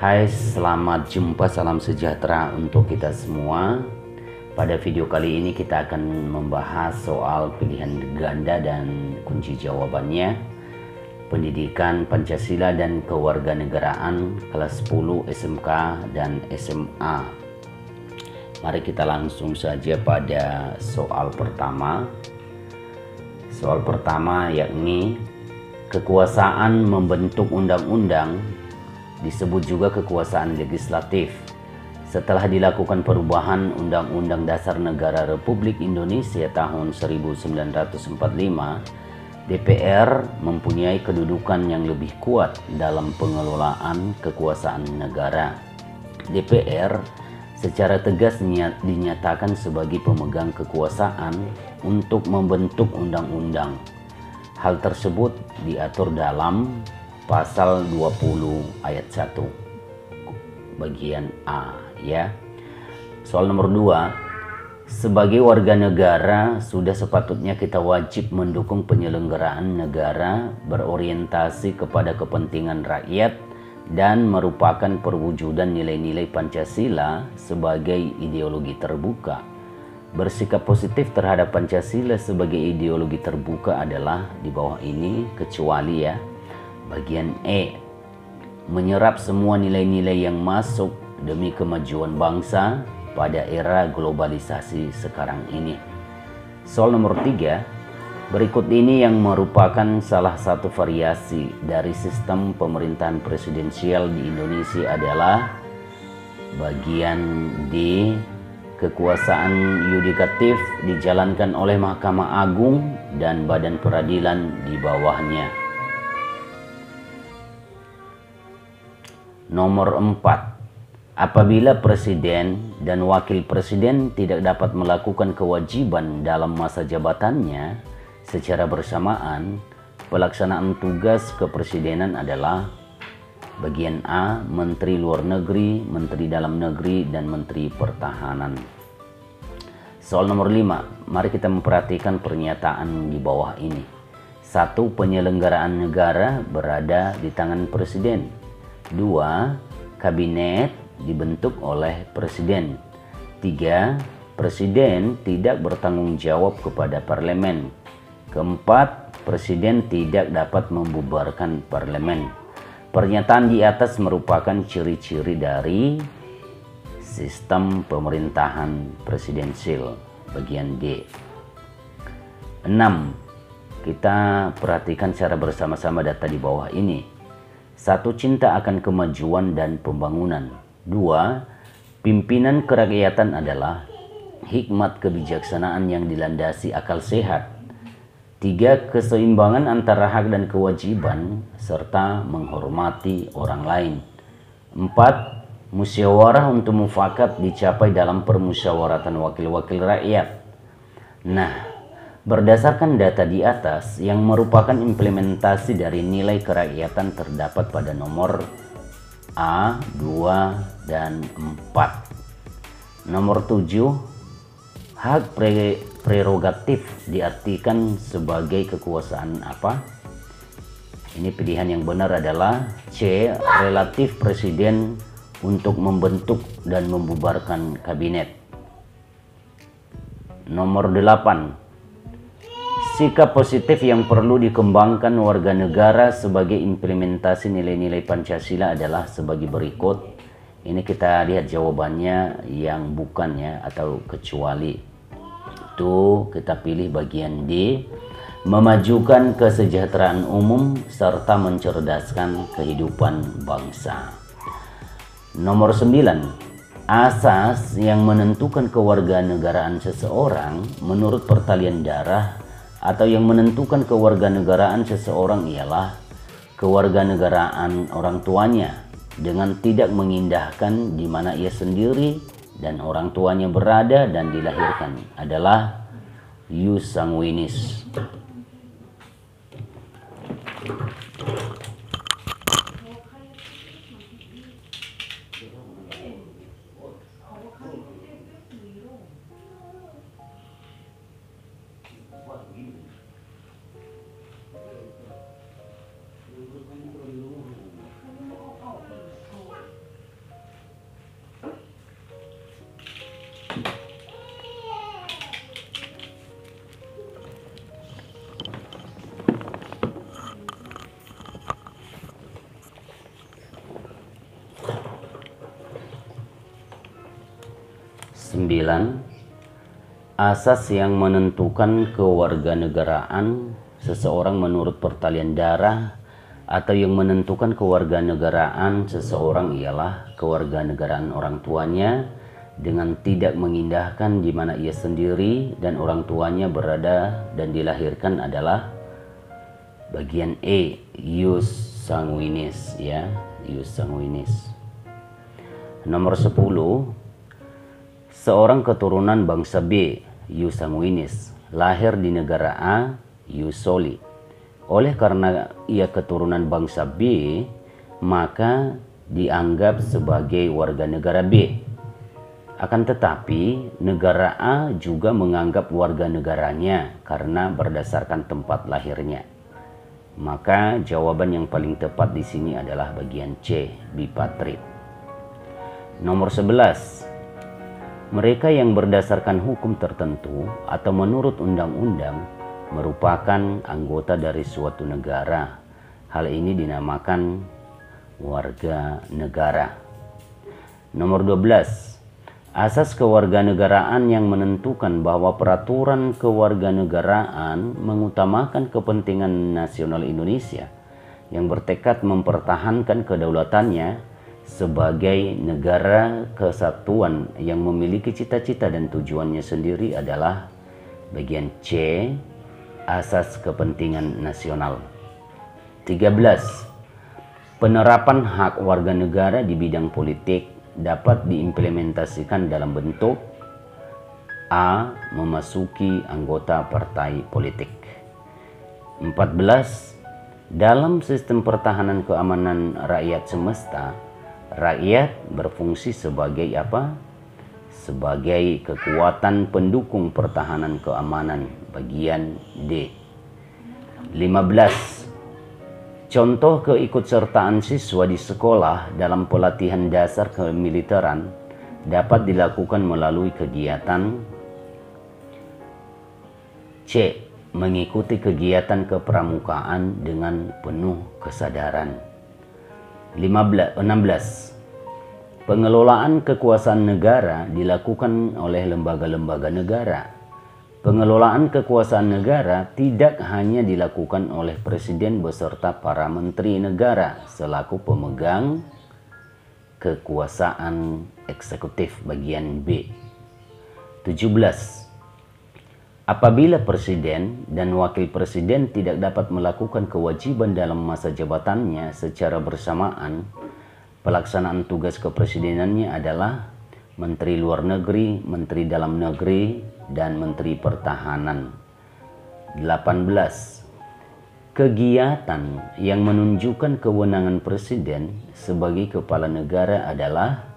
Hai, selamat jumpa, salam sejahtera untuk kita semua. Pada video kali ini kita akan membahas soal pilihan ganda dan kunci jawabannya. Pendidikan Pancasila dan Kewarganegaraan kelas 10 SMK dan SMA. Mari kita langsung saja pada soal pertama. Soal pertama yakni kekuasaan membentuk undang-undang disebut juga kekuasaan legislatif. Setelah dilakukan perubahan Undang-Undang Dasar Negara Republik Indonesia tahun 1945, DPR mempunyai kedudukan yang lebih kuat dalam pengelolaan kekuasaan negara. DPR secara tegas dinyatakan sebagai pemegang kekuasaan untuk membentuk undang-undang. Hal tersebut diatur dalam Pasal 20 ayat 1 bagian A ya. Soal nomor 2, sebagai warga negara sudah sepatutnya kita wajib mendukung penyelenggaraan negara berorientasi kepada kepentingan rakyat dan merupakan perwujudan nilai-nilai Pancasila sebagai ideologi terbuka. Bersikap positif terhadap Pancasila sebagai ideologi terbuka adalah di bawah ini, kecuali ya. Bagian E, menyerap semua nilai-nilai yang masuk demi kemajuan bangsa pada era globalisasi sekarang ini. Soal nomor 3, berikut ini yang merupakan salah satu variasi dari sistem pemerintahan presidensial di Indonesia adalah bagian D, kekuasaan yudikatif dijalankan oleh Mahkamah Agung dan Badan Peradilan di bawahnya. Nomor 4, apabila presiden dan wakil presiden tidak dapat melakukan kewajiban dalam masa jabatannya secara bersamaan, pelaksanaan tugas kepresidenan adalah bagian A, Menteri Luar Negeri, Menteri Dalam Negeri, dan Menteri Pertahanan. Soal nomor 5, mari kita memperhatikan pernyataan di bawah ini. 1. Penyelenggaraan negara berada di tangan presiden. 2. Kabinet dibentuk oleh presiden. 3. Presiden tidak bertanggung jawab kepada parlemen. 4. Presiden tidak dapat membubarkan parlemen. Pernyataan di atas merupakan ciri-ciri dari sistem pemerintahan presidensial bagian D. 6. Kita perhatikan secara bersama-sama data di bawah ini. 1. Cinta akan kemajuan dan pembangunan. 2. Pimpinan kerakyatan adalah hikmat kebijaksanaan yang dilandasi akal sehat. 3. Keseimbangan antara hak dan kewajiban serta menghormati orang lain. 4. Musyawarah untuk mufakat dicapai dalam permusyawaratan wakil-wakil rakyat. Nah, berdasarkan data di atas yang merupakan implementasi dari nilai kerakyatan terdapat pada nomor A, 2, dan 4. Nomor 7, hak prerogatif diartikan sebagai kekuasaan apa? Ini pilihan yang benar adalah C, relatif presiden untuk membentuk dan membubarkan kabinet. Nomor 8, sikap positif yang perlu dikembangkan warga negara sebagai implementasi nilai-nilai Pancasila adalah sebagai berikut. Ini kita lihat jawabannya yang bukan ya, atau kecuali. Itu kita pilih bagian D, memajukan kesejahteraan umum serta mencerdaskan kehidupan bangsa. Nomor 9, asas yang menentukan kewarganegaraan seseorang menurut pertalian darah atau yang menentukan kewarganegaraan seseorang ialah kewarganegaraan orang tuanya dengan tidak mengindahkan di mana ia sendiri dan orang tuanya berada dan dilahirkan adalah ius sanguinis. 9. Asas yang menentukan kewarganegaraan seseorang menurut pertalian darah atau yang menentukan kewarganegaraan seseorang ialah kewarganegaraan orang tuanya dengan tidak mengindahkan di mana ia sendiri dan orang tuanya berada dan dilahirkan adalah bagian E, ius sanguinis ya, ius sanguinis. Nomor 10, seorang keturunan bangsa B, ius sanguinis, lahir di negara A, ius soli. Oleh karena ia keturunan bangsa B, maka dianggap sebagai warga negara B. Akan tetapi, negara A juga menganggap warga negaranya karena berdasarkan tempat lahirnya. Maka jawaban yang paling tepat di sini adalah bagian C, bipatrid. Nomor 11. Mereka yang berdasarkan hukum tertentu atau menurut undang-undang merupakan anggota dari suatu negara. Hal ini dinamakan warga negara. Nomor 12. Asas kewarganegaraan yang menentukan bahwa peraturan kewarganegaraan mengutamakan kepentingan nasional Indonesia yang bertekad mempertahankan kedaulatannya sebagai negara kesatuan yang memiliki cita-cita dan tujuannya sendiri adalah bagian C, asas kepentingan nasional. 13. Penerapan hak warga negara di bidang politik dapat diimplementasikan dalam bentuk A. Memasuki anggota partai politik. 14. Dalam sistem pertahanan keamanan rakyat semesta, rakyat berfungsi sebagai apa? Sebagai kekuatan pendukung pertahanan keamanan, bagian D. 15. Contoh keikutsertaan siswa di sekolah dalam pelatihan dasar kemiliteran dapat dilakukan melalui kegiatan C. Mengikuti kegiatan kepramukaan dengan penuh kesadaran. 16. Pengelolaan kekuasaan negara dilakukan oleh lembaga-lembaga negara. Pengelolaan kekuasaan negara tidak hanya dilakukan oleh presiden beserta para menteri negara selaku pemegang kekuasaan eksekutif, bagian B. 17. Apabila presiden dan wakil presiden tidak dapat melakukan kewajiban dalam masa jabatannya secara bersamaan, pelaksanaan tugas kepresidenannya adalah Menteri Luar Negeri, Menteri Dalam Negeri, dan Menteri Pertahanan. 18. Kegiatan yang menunjukkan kewenangan presiden sebagai kepala negara adalah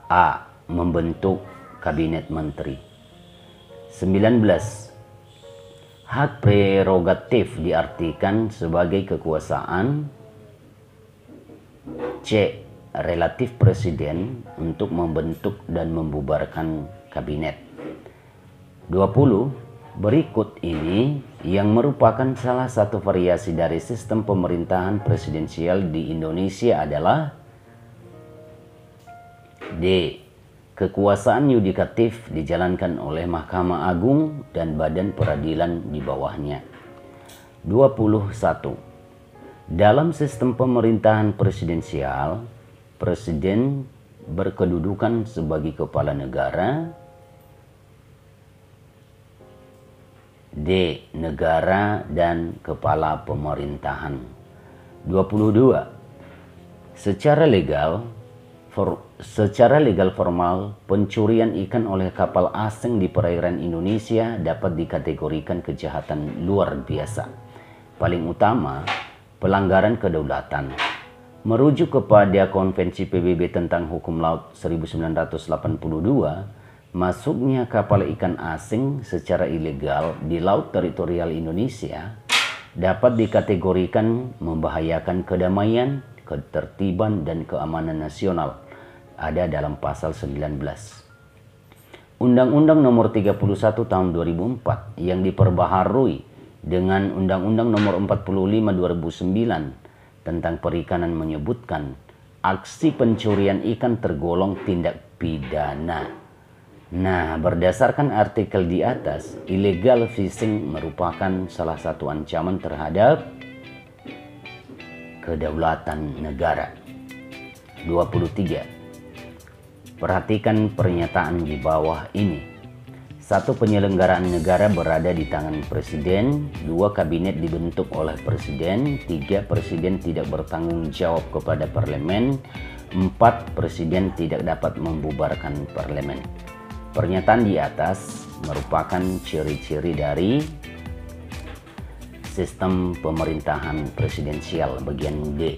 A. Membentuk kabinet menteri. 19. Hak prerogatif diartikan sebagai kekuasaan C. Relatif presiden untuk membentuk dan membubarkan kabinet. 20. Berikut ini yang merupakan salah satu variasi dari sistem pemerintahan presidensial di Indonesia adalah D. Kekuasaan yudikatif dijalankan oleh Mahkamah Agung dan badan peradilan di bawahnya. 21. Dalam sistem pemerintahan presidensial, presiden berkedudukan sebagai kepala negara. D. Negara dan kepala pemerintahan. 22. Secara legal formal, pencurian ikan oleh kapal asing di perairan Indonesia dapat dikategorikan kejahatan luar biasa. Paling utama, pelanggaran kedaulatan. Merujuk kepada Konvensi PBB tentang Hukum Laut 1982, masuknya kapal ikan asing secara ilegal di laut teritorial Indonesia dapat dikategorikan membahayakan kedamaian, ketertiban, dan keamanan nasional. Ada dalam pasal 19. Undang-Undang Nomor 31 Tahun 2004 yang diperbaharui dengan Undang-Undang Nomor 45 2009 tentang perikanan menyebutkan aksi pencurian ikan tergolong tindak pidana. Nah, berdasarkan artikel di atas, illegal fishing merupakan salah satu ancaman terhadap kedaulatan negara. 23. Perhatikan pernyataan di bawah ini. 1. Penyelenggaraan negara berada di tangan Presiden. 2. Kabinet dibentuk oleh Presiden. 3. Presiden tidak bertanggung jawab kepada Parlemen. 4. Presiden tidak dapat membubarkan Parlemen. Pernyataan di atas merupakan ciri-ciri dari sistem pemerintahan presidensial bagian D.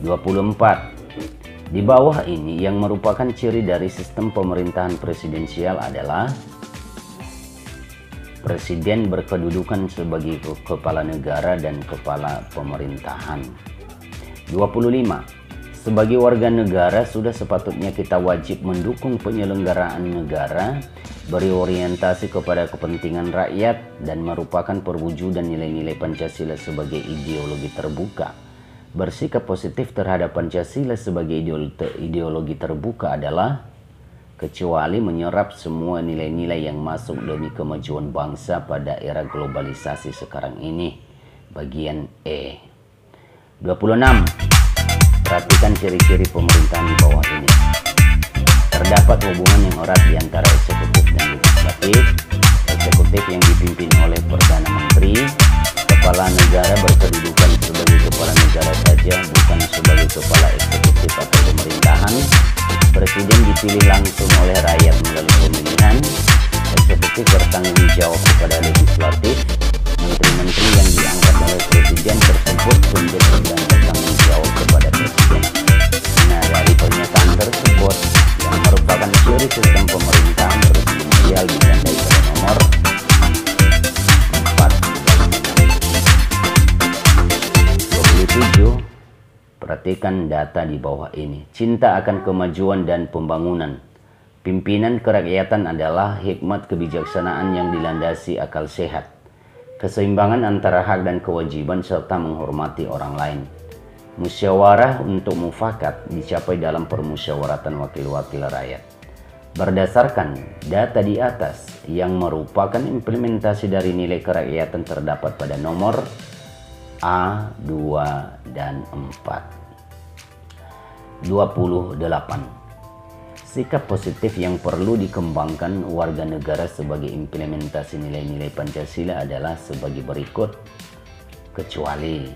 24. Di bawah ini yang merupakan ciri dari sistem pemerintahan presidensial adalah Presiden berkedudukan sebagai kepala negara dan kepala pemerintahan. 25. Sebagai warga negara sudah sepatutnya kita wajib mendukung penyelenggaraan negara berorientasi kepada kepentingan rakyat dan merupakan perwujudan nilai-nilai Pancasila sebagai ideologi terbuka. Bersikap positif terhadap Pancasila sebagai ideologi terbuka adalah kecuali menyerap semua nilai-nilai yang masuk demi kemajuan bangsa pada era globalisasi sekarang ini. Bagian E. 26. Perhatikan ciri-ciri pemerintahan di bawah ini. Terdapat hubungan yang erat di antara eksekutif dan legislatif. Eksekutif yang dipimpin oleh Perdana Menteri. Kepala negara berkedudukan sebagai kepala negara saja, bukan sebagai kepala eksekutif atau pemerintahan. Presiden dipilih langsung oleh rakyat melalui pemilihan. Eksekutif bertanggung jawab kepada legislatif. Menteri-menteri yang diangkat oleh presiden tersebut pun bertanggung jawab kepada presiden. Nah, dari pernyataan tersebut yang merupakan ciri sistem pemerintahan presidensial ditandai pada nomor 4. 27. Perhatikan data di bawah ini. Cinta akan kemajuan dan pembangunan. Pimpinan kerakyatan adalah hikmat kebijaksanaan yang dilandasi akal sehat, keseimbangan antara hak dan kewajiban, serta menghormati orang lain. Musyawarah untuk mufakat dicapai dalam permusyawaratan wakil-wakil rakyat. Berdasarkan data di atas yang merupakan implementasi dari nilai kerakyatan terdapat pada nomor A, 2, dan 4. 28. Sikap positif yang perlu dikembangkan warga negara sebagai implementasi nilai-nilai Pancasila adalah sebagai berikut. Kecuali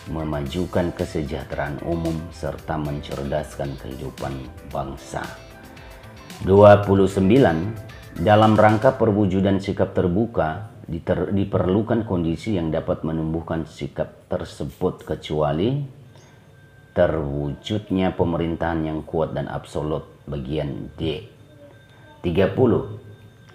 memajukan kesejahteraan umum serta mencerdaskan kehidupan bangsa. 29. Dalam rangka perwujudan sikap terbuka, diperlukan kondisi yang dapat menumbuhkan sikap tersebut kecuali terwujudnya pemerintahan yang kuat dan absolut. Bagian D. 30.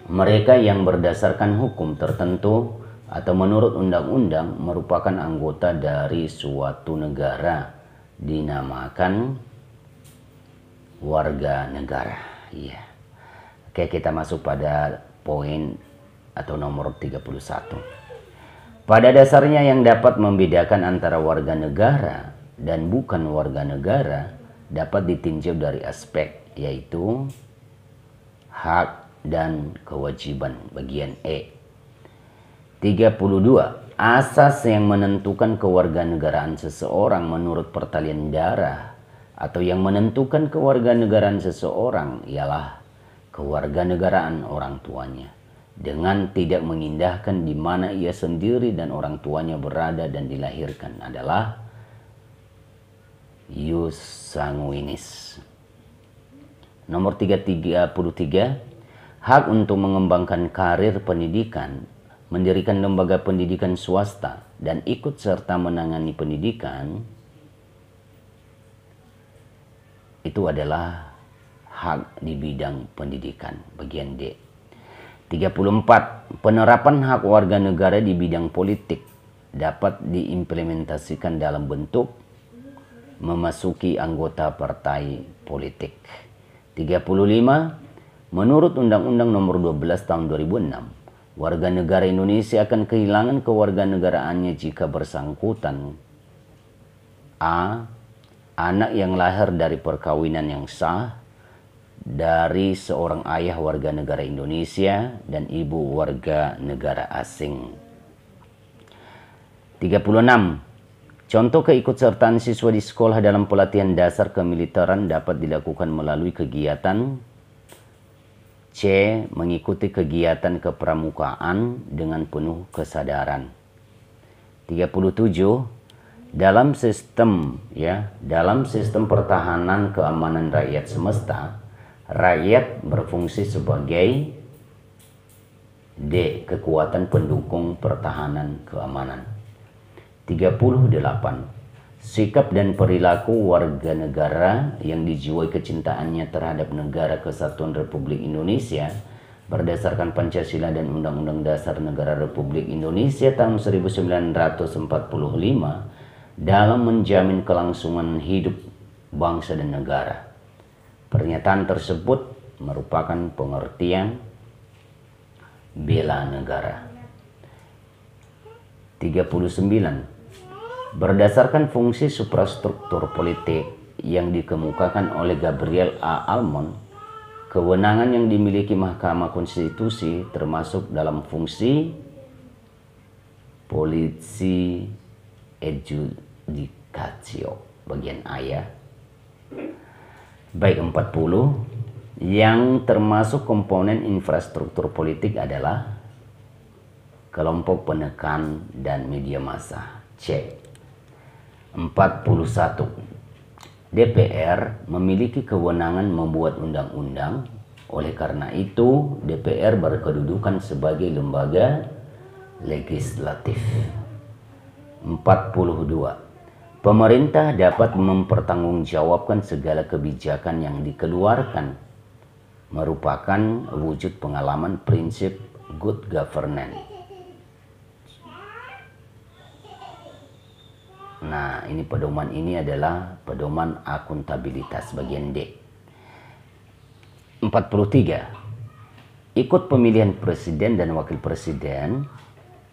Mereka yang berdasarkan hukum tertentu atau menurut undang-undang merupakan anggota dari suatu negara dinamakan warga negara. Iya. Oke, kita masuk pada poin atau nomor 31. Pada dasarnya yang dapat membedakan antara warga negara dan bukan warga negara dapat ditinjau dari aspek yaitu hak dan kewajiban. Bagian E. 32. Asas yang menentukan kewarganegaraan seseorang menurut pertalian darah atau yang menentukan kewarganegaraan seseorang ialah kewarganegaraan orang tuanya, dengan tidak mengindahkan di mana ia sendiri dan orang tuanya berada dan dilahirkan, adalah ius sanguinis. Nomor 33. Hak untuk mengembangkan karir pendidikan, mendirikan lembaga pendidikan swasta, dan ikut serta menangani pendidikan, itu adalah hak di bidang pendidikan. Bagian D. 34. Penerapan hak warga negara di bidang politik dapat diimplementasikan dalam bentuk memasuki anggota partai politik. 35. Menurut Undang-Undang Nomor 12 Tahun 2006, warga negara Indonesia akan kehilangan kewarganegaraannya jika bersangkutan A. Anak yang lahir dari perkawinan yang sah. dari seorang ayah warga negara Indonesia dan ibu warga negara asing. 36. Contoh keikutsertaan siswa di sekolah dalam pelatihan dasar kemiliteran dapat dilakukan melalui kegiatan C. Mengikuti kegiatan kepramukaan dengan penuh kesadaran. 37. Dalam sistem pertahanan keamanan rakyat semesta, rakyat berfungsi sebagai D. Kekuatan pendukung pertahanan keamanan. 38. Sikap dan perilaku warga negara yang dijiwai kecintaannya terhadap Negara Kesatuan Republik Indonesia berdasarkan Pancasila dan Undang-Undang Dasar Negara Republik Indonesia tahun 1945 dalam menjamin kelangsungan hidup bangsa dan negara. Pernyataan tersebut merupakan pengertian bela negara. 39. Berdasarkan fungsi suprastruktur politik yang dikemukakan oleh Gabriel A. Almond, kewenangan yang dimiliki Mahkamah Konstitusi termasuk dalam fungsi polisi adjudicatio bagian A ya. Baik 40, yang termasuk komponen infrastruktur politik adalah kelompok penekan dan media massa. C. 41. DPR memiliki kewenangan membuat undang-undang. Oleh karena itu, DPR berkedudukan sebagai lembaga legislatif. 42. Pemerintah dapat mempertanggungjawabkan segala kebijakan yang dikeluarkan, merupakan wujud pengalaman prinsip good governance. Nah, ini pedoman ini adalah pedoman akuntabilitas bagian D. 43. Ikut pemilihan presiden dan wakil presiden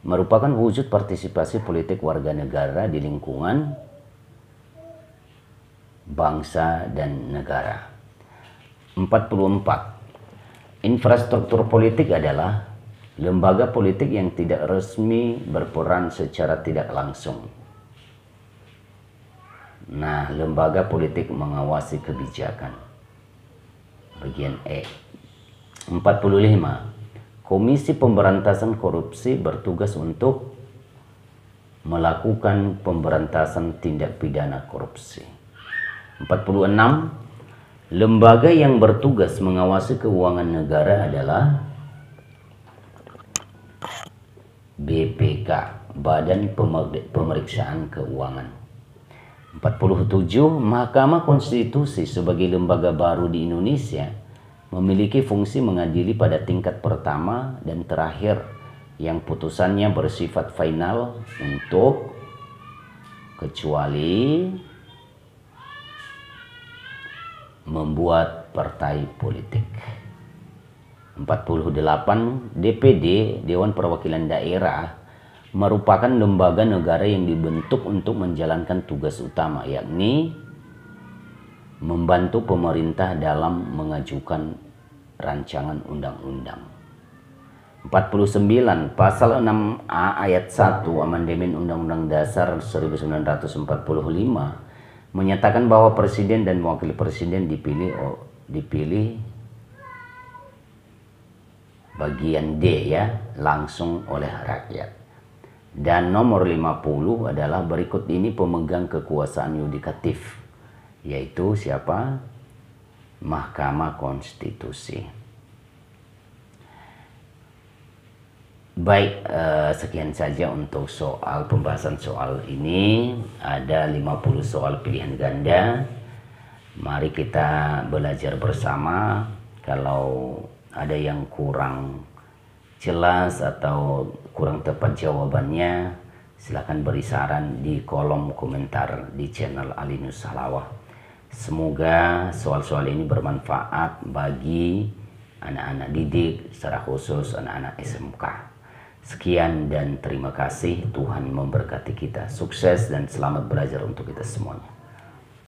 merupakan wujud partisipasi politik warga negara di lingkungan bangsa dan negara. 44. Infrastruktur politik adalah lembaga politik yang tidak resmi berperan secara tidak langsung. Nah, lembaga politik mengawasi kebijakan. Bagian E. 45. Komisi Pemberantasan Korupsi bertugas untuk melakukan pemberantasan tindak pidana korupsi. 46. Lembaga yang bertugas mengawasi keuangan negara adalah BPK, Badan Pemeriksaan Keuangan. 47. Mahkamah Konstitusi sebagai lembaga baru di Indonesia memiliki fungsi mengadili pada tingkat pertama dan terakhir yang putusannya bersifat final untuk kecuali membuat partai politik. 48. DPD, Dewan Perwakilan Daerah, merupakan lembaga negara yang dibentuk untuk menjalankan tugas utama, yakni membantu pemerintah dalam mengajukan rancangan undang-undang. 49. Pasal 6A ayat 1 Amandemen Undang-Undang Dasar 1945 menyatakan bahwa presiden dan wakil presiden dipilih bagian D ya, langsung oleh rakyat. Dan nomor 50 adalah berikut ini pemegang kekuasaan yudikatif, yaitu siapa? Mahkamah Konstitusi. Baik, sekian saja untuk pembahasan soal ini. Ada 50 soal pilihan ganda. Mari kita belajar bersama. Kalau ada yang kurang jelas atau kurang tepat jawabannya, silakan beri saran di kolom komentar di channel Alinus Halawah. Semoga soal-soal ini bermanfaat bagi anak-anak didik, secara khusus anak-anak SMK. Sekian dan terima kasih. Tuhan memberkati kita. Sukses dan selamat belajar untuk kita semuanya.